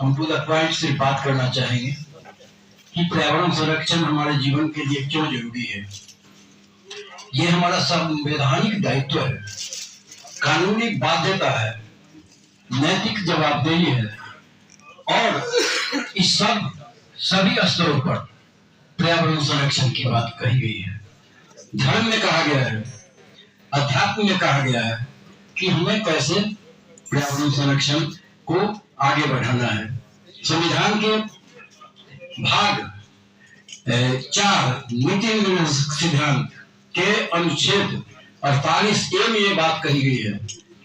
हम to the point से बात करना चाहेंगे कि पर्यावरण संरक्षण हमारे जीवन के लिए क्यों जरूरी है। ये हमारा संवैधानिक दायित्व है, कानूनी बाध्यता है, नैतिक जवाबदेही है और इस सभी स्तरों पर पर्यावरण संरक्षण की बात कही गई है। धर्म में कहा गया है, अध्यात्म में कहा गया है कि हमें कैसे पर्यावरण संरक्षण को आगे बढ़ाना है। संविधान के भाग 4 नीति सिद्धांत के अनुच्छेद 48A में ये बात कही गई है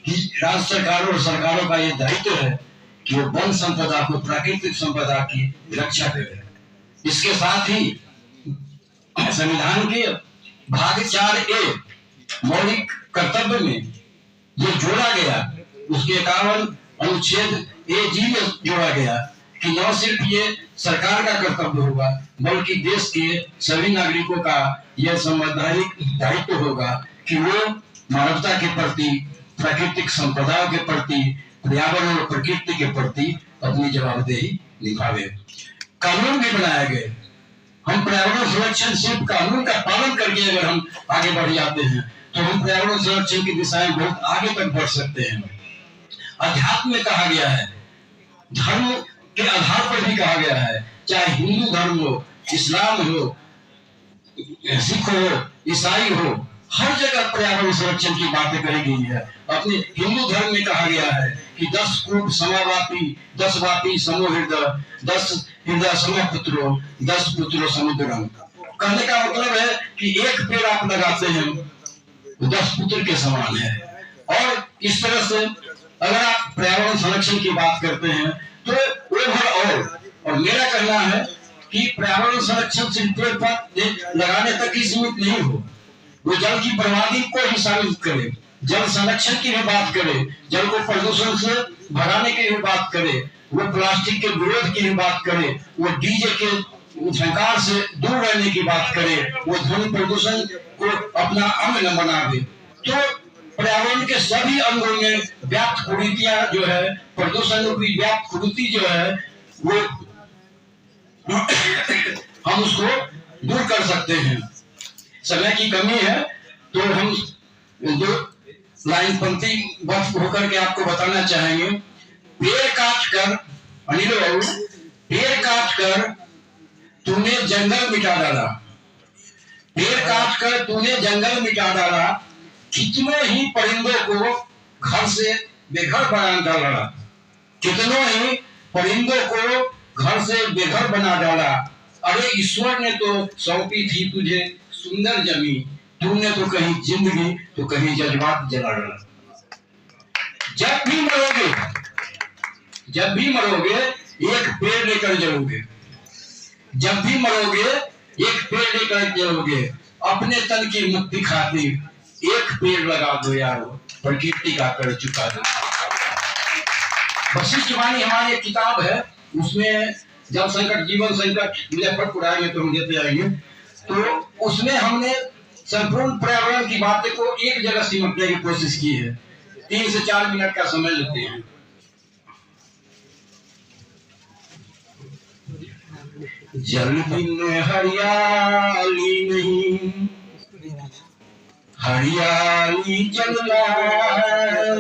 कि राज्य सरकारों और सरकारों का ये दायित्व है कि वो वन संपदा को, प्राकृतिक संपदा की रक्षा करें। इसके साथ ही संविधान के भाग 4A मौलिक कर्तव्य में ये जोड़ा गया, उसके 51 अनुच्छेद AG में जोड़ा गया कि न सिर्फ ये सरकार का कर्तव्य होगा बल्कि देश के सभी नागरिकों का यह संवैधानिक दायित्व होगा कि वो मानवता के प्रति, प्राकृतिक संपदाओं के प्रति, पर्यावरण और प्रकृति के प्रति अपनी जवाबदेही निभावे। कानून भी बनाए गए। हम पर्यावरण संरक्षण सिर्फ कानून का पालन करके अगर हम आगे बढ़ जाते हैं तो हम पर्यावरण संरक्षण की दिशा में बहुत आगे तक बढ़ सकते हैं। अध्यात्म में कहा गया है, धर्म के आधार पर भी कहा गया है, चाहे हिंदू धर्म हो, इस्लाम हो, सिख हो, ईसाई हो, हर जगह पर्यावरण संरक्षण की बातें कही गई है। अपने हिंदू धर्म में कहा गया है कि 10 कूट समावापी, 10 वापी समो हृदय, 10 हृदय समपुत्रो, 10 पुत्रो समुद्रम। कहने का मतलब है कि एक पेड़ आप लगाते हैं 10 पुत्र के समान है। और इस तरह से अगर आप पर्यावरण संरक्षण की बात करते हैं तो ओवरऑल, और मेरा कहना है कि पर्यावरण संरक्षण सिर्फ पेड़ पौधे लगाने तक ही सीमित नहीं हो, वो जल की बर्बादी को ही शामिल करे, जल संरक्षण की भी बात करे, जल को प्रदूषण से भगाने की भी बात करे, वो प्लास्टिक के विरोध की भी बात करे, वो डीजे के झंकार से दूर रहने की बात करे, वो ध्वनि प्रदूषण को अपना अंग न बनावे। तो पर्यावरण के सभी अंगों में व्याप्त कुरीतियां जो है, प्रदूषण रूपी व्याप्त कुरीति जो है, वो हम उसको दूर कर सकते हैं। समय की कमी है तो हम जो लाइन पंक्ति वक्त होकर के आपको बताना चाहेंगे। पेड़ काट कर, अनिल बाबू, पेड़ काट कर तूने जंगल मिटा डाला, पेड़ काट कर तूने जंगल मिटा डाला, कितनों ही परिंदों को घर से बेघर बना डाला, कितनों ही परिंदों को घर से बेघर बना डाला। अरे ईश्वर ने तो सौंपी थी तुझे सुंदर जमीन, तूने तो कहीं जिंदगी तो कहीं जज्बात जला डाला। जब भी मरोगे एक पेड़ लेकर जलोगे, जब भी मरोगे एक पेड़ लेकर जलोगे। अपने तन की मुक्ति खातिर एक पेड़ लगा दो यारो, प्रकृति का कर चुका दो। वशिष्ठ वाणी हमारी एक किताब है, उसमें जब संकट, जीवन संकट, मुजफ्फरपुर आएंगे तो हम देते आएंगे, तो उसमें हमने संपूर्ण पर्यावरण की बातें को एक जगह सिमटने की कोशिश की है। 3 से 4 मिनट का समय लेते हैं। जल बिन हरियाली नहीं, हरियाली जल लाए,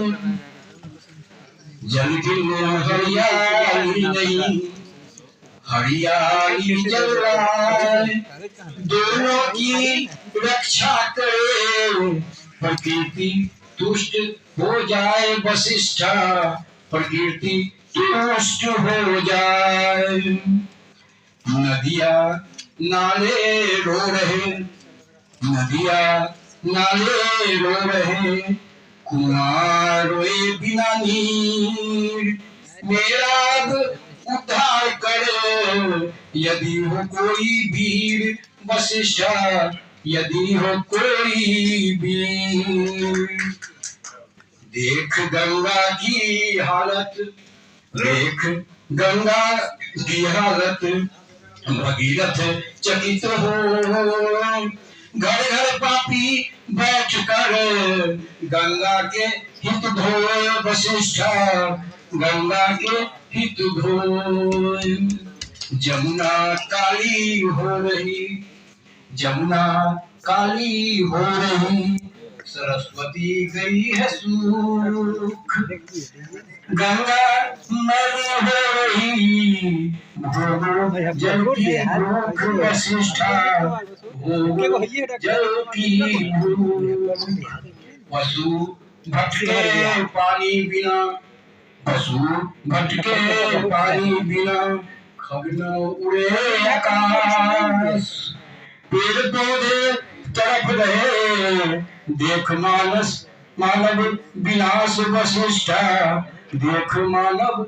जल बिन हरियाली नहीं, हरियाली जल लाए, दोनों की रक्षा करे, प्रकृति तुष्ट हो जाए वशिष्ठा, प्रकृति तुष्ट हो जाए। नदिया नाले रो रहे, नदिया नाले रो रहे, कुआं रोए बिना नीर, मेरा उद्धार करे यदि हो कोई वीर वशिष्ठा, यदि हो कोई वीर। देख गंगा की हालत, देख गंगा की हालत, भगीरथ चकित हो, घर घर पापी बैठ कर गंगा के हित धोए वशिष्ठ, गंगा के हित धोए। जमुना काली हो रही, जमुना काली हो रही, सरस्वती गई है सूख। गंगा मैली हो रही, भोगो जल की भूख वशिष्ठा, भोगो जल की भूख। पशु भटके पानी बिना, पशु भटके पानी बिना, खगन उड़े आकाश। पेड़ पौधे तरफ रहे, देख मानस मानव विनाश वशिष्ठा, देख मानव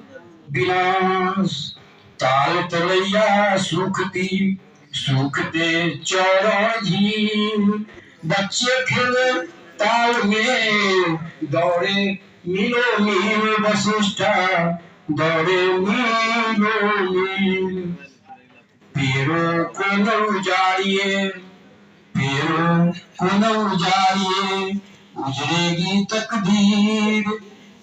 विनाश। ताल तलैया सूखती, सूखते चौरा झील, बच्चे खेले ताल में, दौड़े मीलों मील वशिष्ठा, दौड़े मीलों मील। पेड़ों को न उजाड़िए, पेड़ों को न उजाड़िए, उजड़ेगी तकदीर।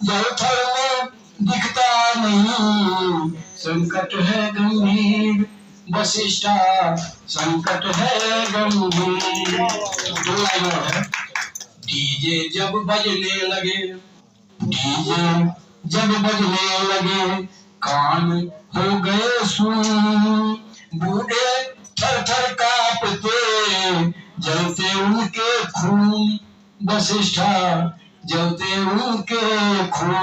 जल थल में दिखता नहीं, संकट है गंभीर वशिष्ठा, संकट है गंभीर। दो लाइनों है। डीजे जब बजने लगे, डीजे जब बजने लगे, कान हो गए सुन। बूढ़े थर थर कांपते, जलते उनके खून वशिष्ठा, जलते उनके खून।